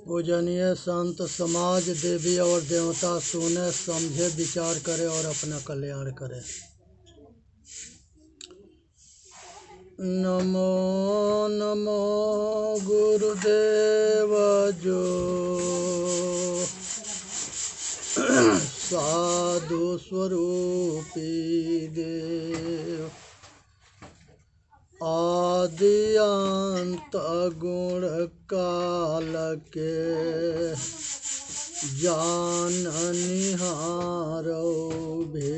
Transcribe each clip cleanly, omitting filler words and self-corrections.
पूजनीय संत समाज, देवी और देवता सुने समझे विचार करे और अपना कल्याण करे। नमो नमो गुरुदेव जो साधु स्वरूपी देव, आदि अंत गुण काल के जाननिहारो भी।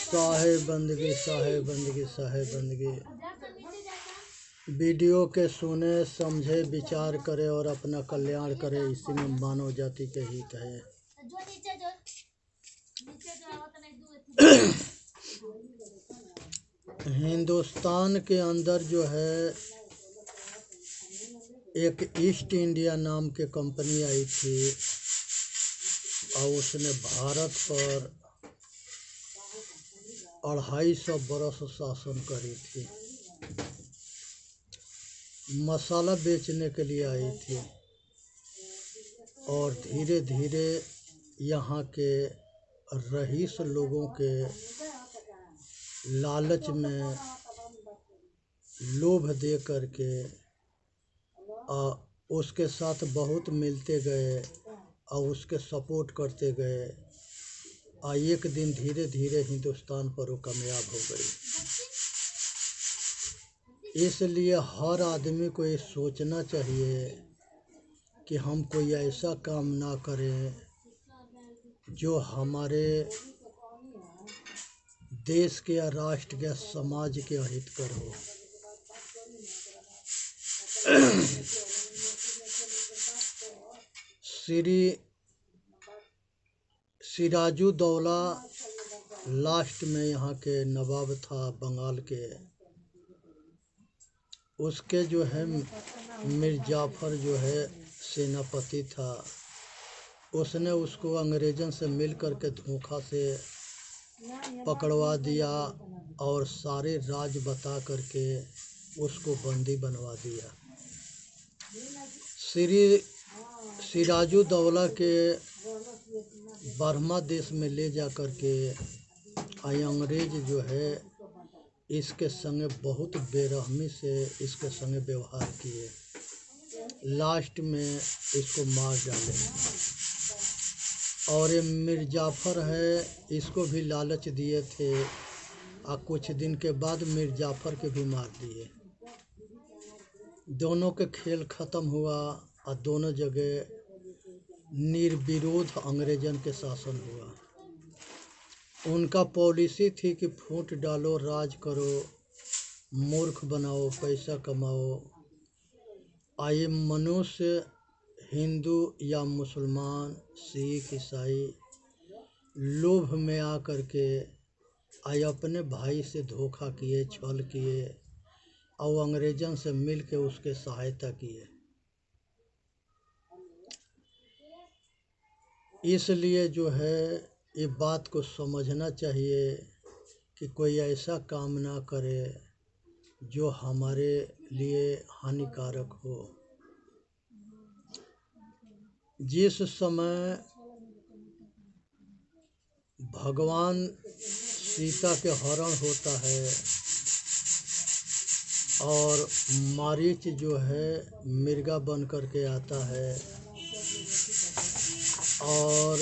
साहेब बंदगी, साहेब बंदगी, साहेब बंदगी। वीडियो के सुने समझे विचार करे और अपना कल्याण करे, इसी में मानव जाति के हित है। हिंदुस्तान के अंदर जो है एक ईस्ट इंडिया नाम के कंपनी आई थी और उसने भारत पर 250 बरस शासन करी थी। मसाला बेचने के लिए आई थी और धीरे धीरे यहाँ के रईस लोगों के लालच में लोभ दे करके उसके साथ बहुत मिलते गए और उसके सपोर्ट करते गए और एक दिन धीरे धीरे हिंदुस्तान पर वो कामयाब हो गई। इसलिए हर आदमी को ये सोचना चाहिए कि हम कोई ऐसा काम ना करें जो हमारे देश के या राष्ट्र के समाज के अहितकर हो। सिराजुद्दौला लास्ट में यहाँ के नवाब था बंगाल के, उसके जो है मिर्जाफर जो है सेनापति था, उसने उसको अंग्रेजों से मिल कर के धोखा से पकड़वा दिया और सारे राज बता करके उसको बंदी बनवा दिया। सिराजुद्दौला के बर्मा देश में ले जा कर के अंग्रेज जो है इसके संगे बहुत बेरहमी से इसके संगे व्यवहार किए, लास्ट में इसको मार डाले। और ये मिर्जाफर है, इसको भी लालच दिए थे और कुछ दिन के बाद मिर्जाफर के भी मार दिए। दोनों के खेल खत्म हुआ और दोनों जगह निर्विरोध अंग्रेजन के शासन हुआ। उनका पॉलिसी थी कि फूट डालो, राज करो, मूर्ख बनाओ, पैसा कमाओ। आए मनुष्य हिंदू या मुसलमान, सिख, ईसाई लोभ में आ करके आए अपने भाई से धोखा किए, छल किए और अंग्रेजों से मिल के उसके सहायता किए। इसलिए जो है ये बात को समझना चाहिए कि कोई ऐसा काम ना करे जो हमारे लिए हानिकारक हो। जिस समय भगवान सीता के हरण होता है और मारीच जो है मिर्गा बन करके आता है और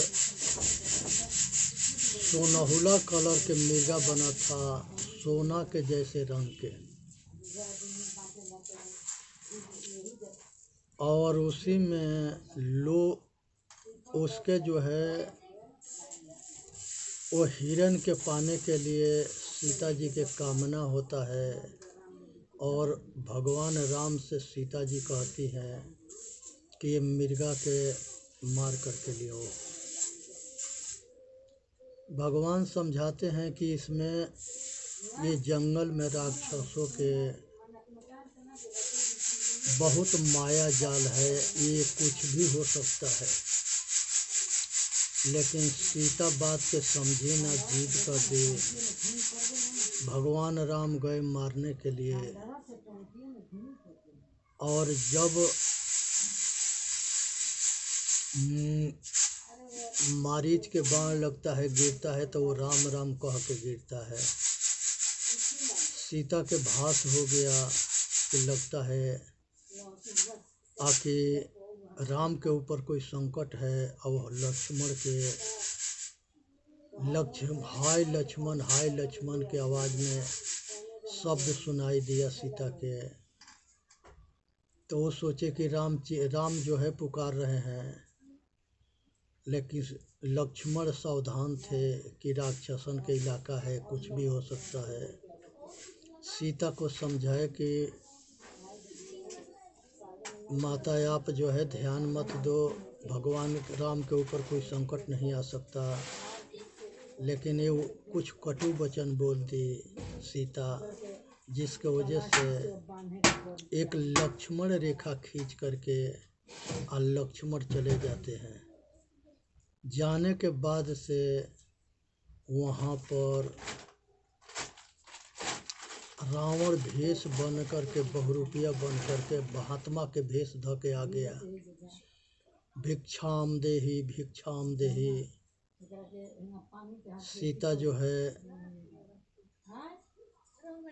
सोनहुला कलर के मिर्गा बना था, सोना के जैसे रंग के, और उसी में उसके जो है वो हिरण के पाने के लिए सीता जी के कामना होता है और भगवान राम से सीता जी कहती हैं कि ये मिर्गा के मार करके लियो। भगवान समझाते हैं कि इसमें ये जंगल में राक्षसों के बहुत माया जाल है, ये कुछ भी हो सकता है। लेकिन सीता बात के समझी ना, जीत कर दी। भगवान राम गए मारने के लिए और जब मारीच के बाण लगता है, गिरता है, तो वो राम राम कह के गिरता है। सीता के भास हो गया कि लगता है आके राम के ऊपर कोई संकट है। और लक्ष्मण के हाय लक्ष्मण के आवाज़ में शब्द सुनाई दिया सीता के। तो वो सोचे कि राम जो है पुकार रहे हैं, लेकिन लक्ष्मण सावधान थे कि राक्षसन के इलाका है, कुछ भी हो सकता है। सीता को समझाए कि माता आप जो है ध्यान मत दो, भगवान राम के ऊपर कोई संकट नहीं आ सकता। लेकिन ये कुछ कटु वचन बोल दी सीता, जिसके वजह से एक लक्ष्मण रेखा खींच करके और लक्ष्मण चले जाते हैं। जाने के बाद से वहाँ पर रावण भेष बन करके, बहुरूपिया बन करके, महात्मा के भेष ध के आ गया। भिक्षाम देही। सीता जो है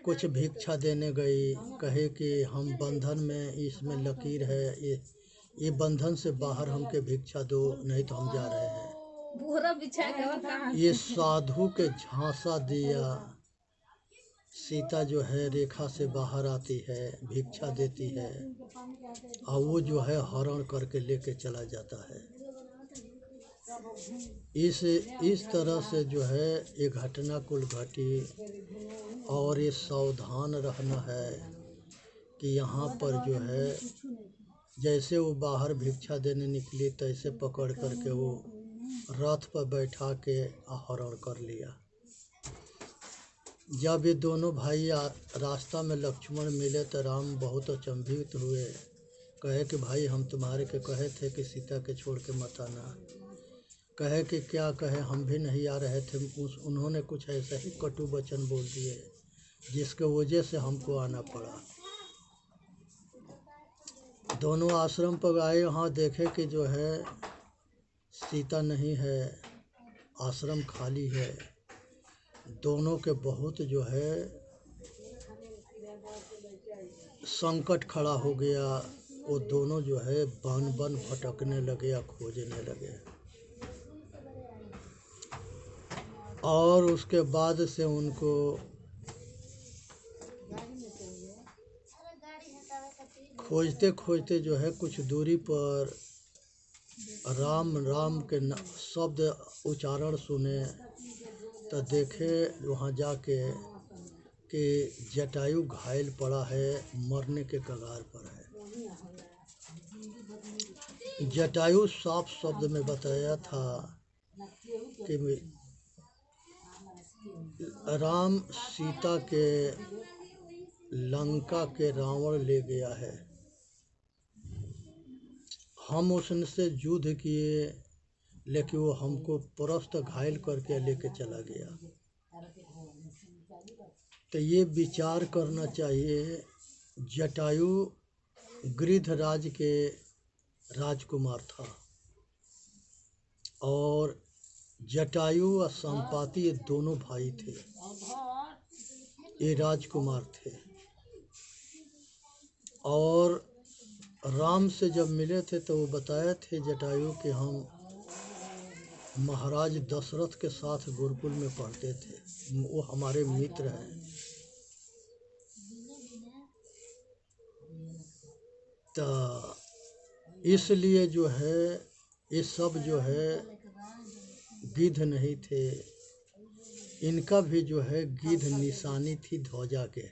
कुछ भिक्षा देने गई, कहे कि हम बंधन में, इसमें लकीर है, ये बंधन से बाहर हमके भिक्षा दो, नहीं तो हम जा रहे हैं। ये साधु के झांसा दिया। सीता जो है रेखा से बाहर आती है, भिक्षा देती है, और वो जो है हरण करके लेके चला जाता है। इस तरह से जो है ये घटना कुल घटी। और ये सावधान रहना है कि यहाँ पर जो है जैसे वो बाहर भिक्षा देने निकली, तैसे पकड़ करके वो रथ पर बैठा के हरण कर लिया। जब ये दोनों भाई रास्ता में लक्ष्मण मिले तो राम बहुत अचंभित हुए, कहे कि भाई हम तुम्हारे के कहे थे कि सीता के छोड़ के मत आना। कहे कि क्या कहे, हम भी नहीं आ रहे थे, उन्होंने कुछ ऐसा ही कटु वचन बोल दिए जिसके वजह से हमको आना पड़ा। दोनों आश्रम पर आए, वहाँ देखे कि जो है सीता नहीं है, आश्रम खाली है। दोनों के बहुत जो है संकट खड़ा हो गया। वो दोनों जो है बन भटकने लगे या खोजने लगे। और उसके बाद से उनको खोजते खोजते जो है कुछ दूरी पर राम राम के शब्द उच्चारण सुने, तो देखे वहाँ जाके कि जटायु घायल पड़ा है, मरने के कगार पर है। जटायु साफ शब्द में बताया था कि राम सीता के लंका के रावण ले गया है, हम उससे युद्ध किए, लेकिन वो हमको परस्त घायल करके लेके चला गया। तो ये विचार करना चाहिए। जटायु गृधराज के राजकुमार था, और जटायु और संपाति ये दोनों भाई थे, ये राजकुमार थे। और राम से जब मिले थे तो वो बताए थे जटायु कि हम महाराज दशरथ के साथ गुरुकुल में पढ़ते थे, वो हमारे मित्र हैं। तो इसलिए जो है ये सब जो है गिद्ध नहीं थे, इनका भी जो है गिद्ध निशानी थी ध्वजा के।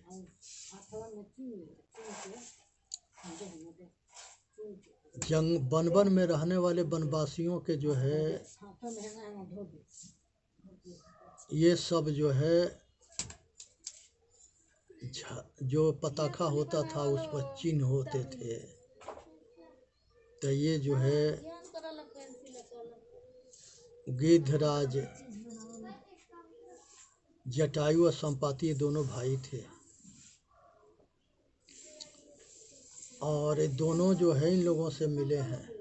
वन में रहने वाले वनवासियों के जो है ये सब जो है जो पताका होता था उस पर चिन्ह होते थे। तो ये जो है गिद्धराज जटायु और संपाति दोनों भाई थे। और ये दोनों जो है इन लोगों से मिले हैं।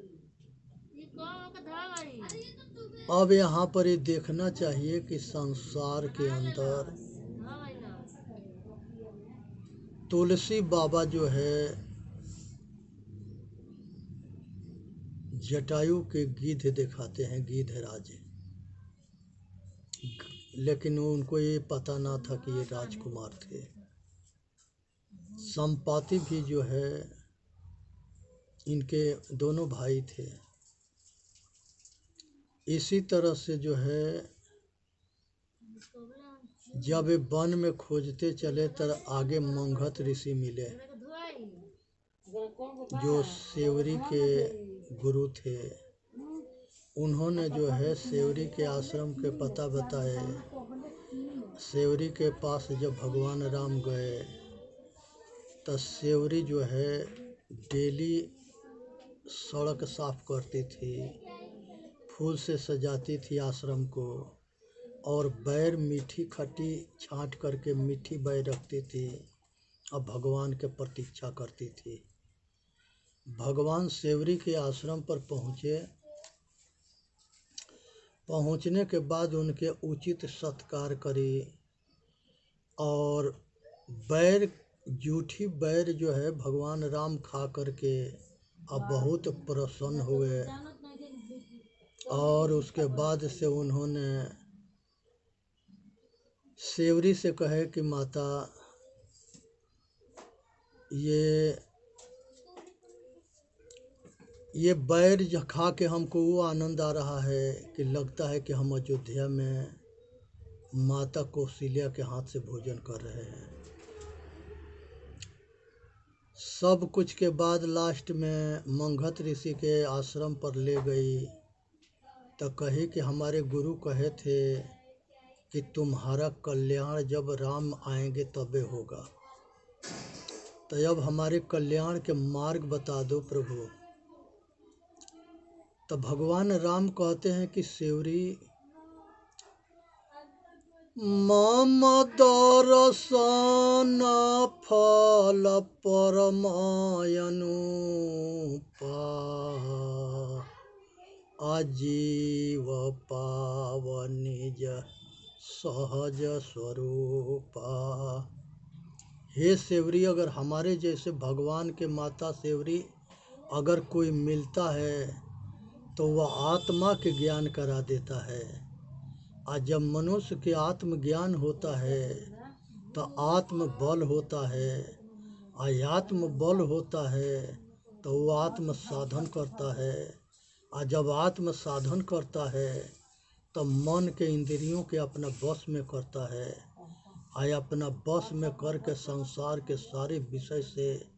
अब यहाँ पर ये देखना चाहिए कि संसार के अंदर तुलसी बाबा जो है जटायु के गिद्ध दिखाते हैं, गिद्ध राज, लेकिन उनको ये पता ना था कि ये राजकुमार थे। संपाति भी जो है इनके दोनों भाई थे। इसी तरह से जो है जब ये वन में खोजते चले तब आगे मंगत ऋषि मिले जो सेवरी के गुरु थे। उन्होंने जो है सेवरी के आश्रम के पता बताए। सेवरी के पास जब भगवान राम गए तो सेवरी जो है डेली सड़क साफ करती थी, फूल से सजाती थी आश्रम को, और बैर मीठी खट्टी छांट करके मीठी बैर रखती थी और भगवान के प्रतीक्षा करती थी। भगवान सेवरी के आश्रम पर पहुंचने के बाद उनके उचित सत्कार करी और बैर, जूठी बैर जो है भगवान राम खा करके अब बहुत प्रसन्न हुए। और उसके बाद से उन्होंने सेवरी से कहे कि माता ये बैर खा के हमको वो आनंद आ रहा है कि लगता है कि हम अयोध्या में माता कौशल्या के हाथ से भोजन कर रहे हैं। सब कुछ के बाद लास्ट में मंगत ऋषि के आश्रम पर ले गई तो कही कि हमारे गुरु कहे थे कि तुम्हारा कल्याण जब राम आएंगे तबे होगा, तो अब हमारे कल्याण के मार्ग बता दो प्रभु। तो भगवान राम कहते हैं कि सेवरी मम दर्शन फल परमायनु अजीव पाव निज सहज स्वरूपा। हे सेवरी, अगर हमारे जैसे भगवान के माता सेवरी अगर कोई मिलता है तो वह आत्मा के ज्ञान करा देता है। और जब मनुष्य के आत्मज्ञान होता है तो आत्म बल होता है, और आत्म बल होता है तो वो आत्म साधन करता है। और जब आत्म साधन करता है तो मन के इंद्रियों के अपना बस में करता है, और अपना बस में करके संसार के सारे विषय से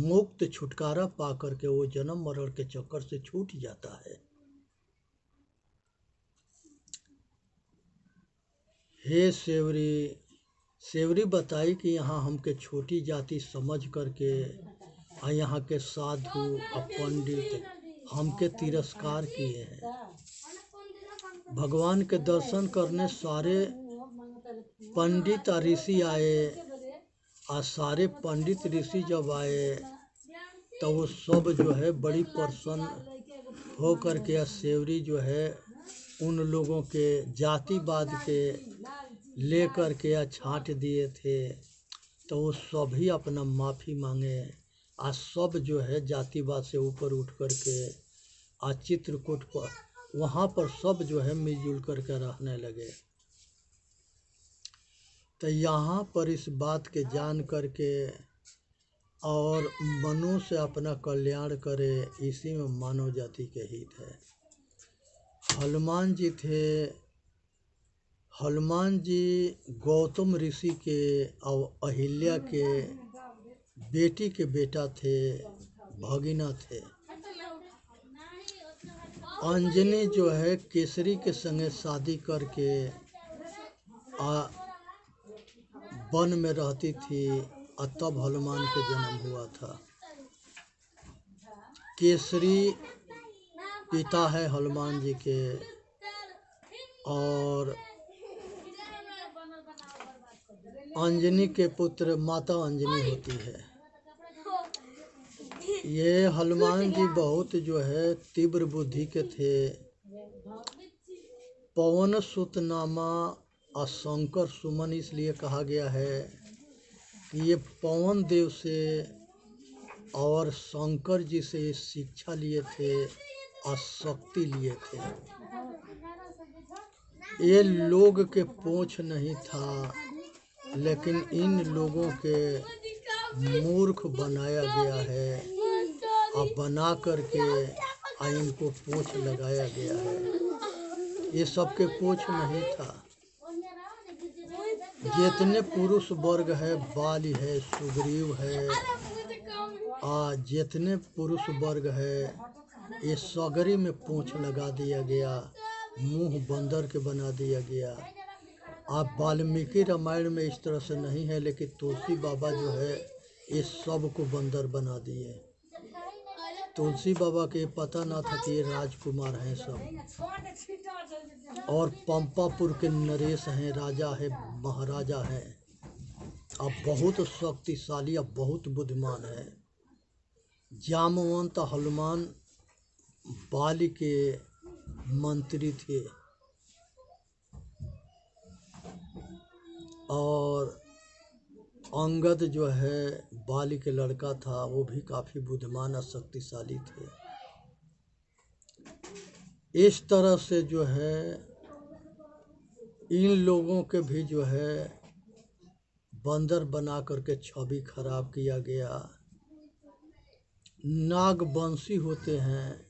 मुक्त छुटकारा पा करके वो जन्म मरण के चक्कर से छूट जाता है। हे सेवरी, सेवरी बताई कि यहाँ हमके छोटी जाति समझ करके और यहाँ के साधु और पंडित हमके तिरस्कार किए हैं। भगवान के दर्शन करने सारे पंडित और ऋषि आए, और सारे पंडित ऋषि जब आए तो वो सब जो है बड़ी प्रसन्न हो करके सेवरी जो है उन लोगों के जातिवाद के लेकर के छांट दिए थे। तो वो सभी अपना माफ़ी मांगे, आज सब जो है जातिवाद से ऊपर उठ करके आज चित्रकूट पर वहाँ पर सब जो है मिलजुल करके रहने लगे। तो यहाँ पर इस बात के जान करके और मनुष्य अपना कल्याण करे, इसी में मानव जाति के हित है। हनुमान जी थे, हनुमान जी गौतम ऋषि के और अहिल्या के बेटी के बेटा थे, भगिना थे। अंजनी जो है केसरी के संगे शादी करके वन में रहती थी, और तब हनुमान के जन्म हुआ था। केसरी पिता है हनुमान जी के, और अंजनी के पुत्र माता अंजनी होती है। ये हनुमान जी बहुत जो है तीव्र बुद्धि के थे। पवन सुत नामा और शंकर सुमन इसलिए कहा गया है कि ये पवन देव से और शंकर जी से शिक्षा लिए थे और शक्ति लिए थे। ये लोग के पूछ नहीं था, लेकिन इन लोगों के मूर्ख बनाया गया है और बना करके इनको पूछ लगाया गया है। ये सबके पूछ नहीं था। जितने पुरुष वर्ग है, बाली है, सुग्रीव है, जितने पुरुष वर्ग है, ये सगरी में पूछ लगा दिया गया, मुंह बंदर के बना दिया गया। आप वाल्मीकि रामायण में इस तरह से नहीं है, लेकिन तुलसी बाबा जो है ये सब को बंदर बना दिए। तुलसी बाबा के पता ना था कि ये राजकुमार हैं सब, और पंपापुर के नरेश हैं, राजा है, महाराजा है, अब बहुत शक्तिशाली, अब बहुत बुद्धिमान है। जामवंत हनुमान बाली के मंत्री थे, और अंगद जो है बाली के लड़का था, वो भी काफ़ी बुद्धिमान और शक्तिशाली थे। इस तरह से जो है इन लोगों के भी जो है बंदर बना करके छवि खराब किया गया। नागवंशी होते हैं,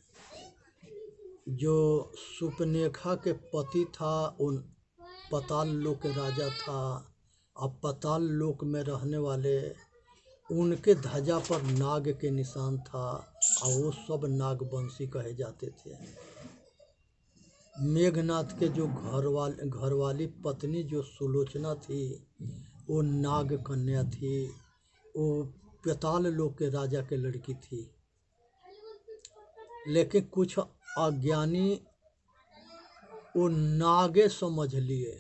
जो सुपनेखा के पति था, उन पाताल लोक के राजा था। अब पाताल लोक में रहने वाले उनके ध्वजा पर नाग के निशान था, और वो सब नागवंशी कहे जाते थे। मेघनाथ के जो घरवाली पत्नी जो सुलोचना थी, वो नाग कन्या थी, वो पाताल लोक के राजा के लड़की थी। लेकिन कुछ अज्ञानी वो नागे समझ लिए।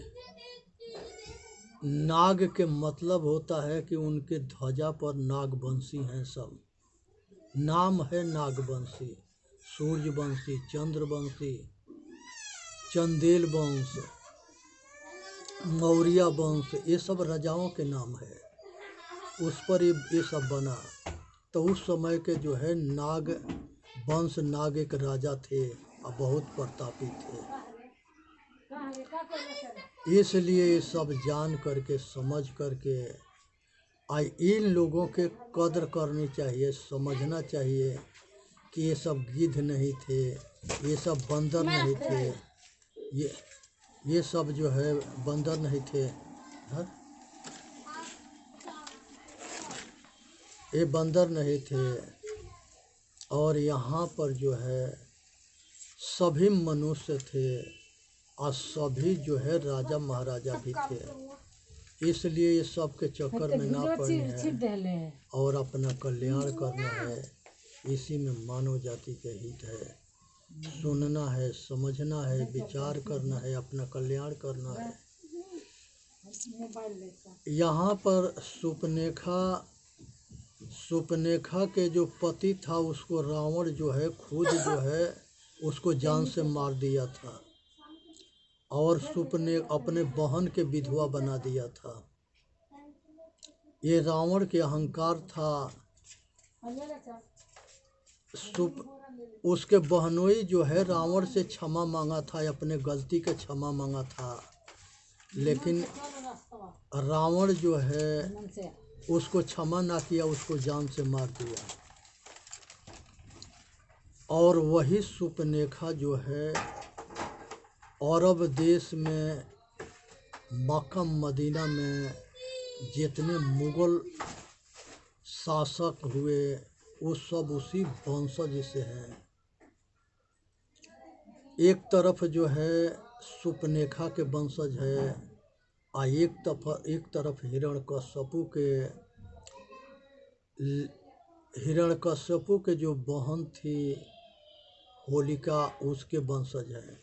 नाग के मतलब होता है कि उनके ध्वजा पर नागवंशी हैं सब। नाम है नागवंशी, सूर्यवंशी, चंद्रवंशी, चंदेल वंश, मौर्य वंश, ये सब राजाओं के नाम है। उस पर ये सब बना। तो उस समय के जो है नाग वंश, नाग एक राजा थे और बहुत प्रतापी थे। इसलिए ये सब जान करके, समझ करके इन लोगों के कदर करनी चाहिए, समझना चाहिए कि ये सब गिद्ध नहीं थे, ये सब बंदर नहीं थे, ये सब जो है बंदर नहीं थे। ये बंदर नहीं थे। और यहाँ पर जो है सभी मनुष्य थे, और सभी जो है राजा महाराजा भी थे। इसलिए ये सब के चक्कर में ना पड़ना है और अपना कल्याण करना है। इसी में मानव जाति के हित है। सुनना है, समझना है, विचार करना है, अपना कल्याण करना है। यहाँ पर सुपनेखा के जो पति था, उसको रावण जो है खुद जो है उसको जान से मार दिया था, और अपने बहन के विधवा बना दिया था। ये रावण के अहंकार था। उसके बहनोई जो है रावण से क्षमा मांगा था, अपने गलती के क्षमा मांगा था, लेकिन रावण जो है उसको क्षमा ना किया, उसको जान से मार दिया। और वही सुपनेखा जो है अरब देश में मक्का मदीना में जितने मुगल शासक हुए, वो सब उसी वंशज से हैं। एक तरफ जो है सुपनेखा के वंशज है, और एक तरफ हिरण्यकश्यपु के जो बहन थी होलिका, उसके वंशज है।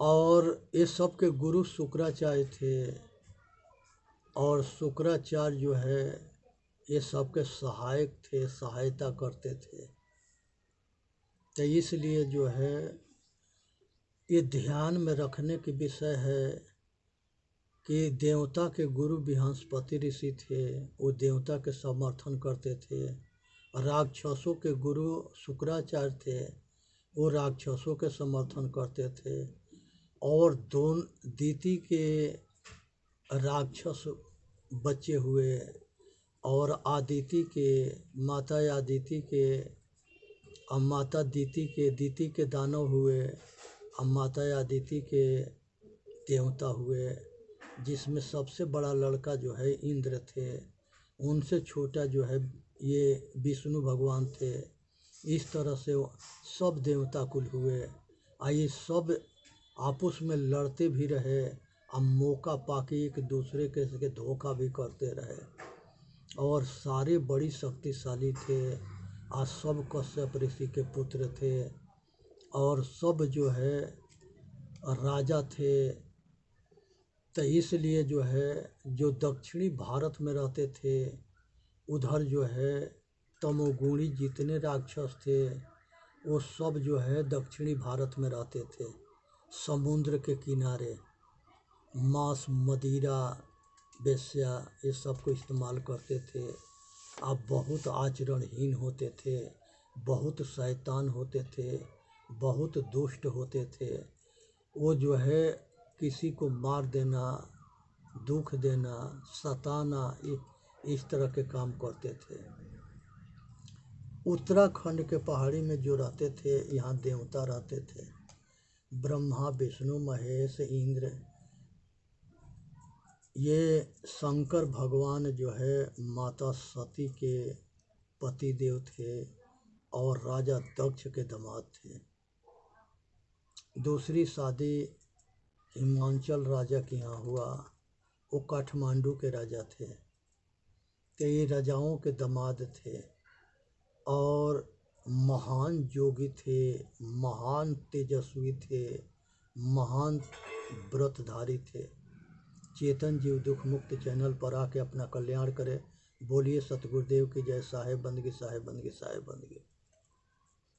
और ये सब के गुरु शुक्राचार्य थे, और शुक्राचार्य जो है ये सबके सहायक थे, सहायता करते थे। तो इसलिए जो है ये ध्यान में रखने की विषय है कि देवता के गुरु बृहस्पति ऋषि थे, वो देवता के समर्थन करते थे। राक्षसों के गुरु शुक्राचार्य थे, वो राक्षसों के समर्थन करते थे। और दिति के राक्षस बच्चे हुए और आदिति के माता आदिति के और माता दिति के दानव हुए और माता आदिति के देवता हुए, जिसमें सबसे बड़ा लड़का जो है इंद्र थे, उनसे छोटा जो है ये विष्णु भगवान थे। इस तरह से सब देवता कुल हुए और ये सब आपस में लड़ते भी रहे और मौका पाके एक दूसरे के धोखा भी करते रहे और सारे बड़ी शक्तिशाली थे और सब कश्यप ऋषि के पुत्र थे और सब जो है राजा थे। तो इसलिए जो है जो दक्षिणी भारत में रहते थे उधर जो है तमोगुणी जितने राक्षस थे वो सब जो है दक्षिणी भारत में रहते थे, समुद्र के किनारे मांस मदिरा वेश्या ये सब को इस्तेमाल करते थे। अब बहुत आचरणहीन होते थे, बहुत शैतान होते थे, बहुत दुष्ट होते थे। वो जो है किसी को मार देना, दुख देना, सताना, इस तरह के काम करते थे। उत्तराखंड के पहाड़ी में जो रहते थे यहाँ देवता रहते थे, ब्रह्मा विष्णु महेश इंद्र। ये शंकर भगवान जो है माता सती के पति देव थे और राजा दक्ष के दामाद थे। दूसरी शादी हिमाचल राजा के यहाँ हुआ, वो काठमांडू के राजा थे। तो ये राजाओं के दामाद थे और महान योगी थे, महान तेजस्वी थे, महान व्रतधारी थे। चेतन जीव दुख मुक्त चैनल पर आके अपना कल्याण करे। बोलिए सतगुरुदेव की जय। साहेब बंदगी, साहेब बंदगी, साहेब बंदगी।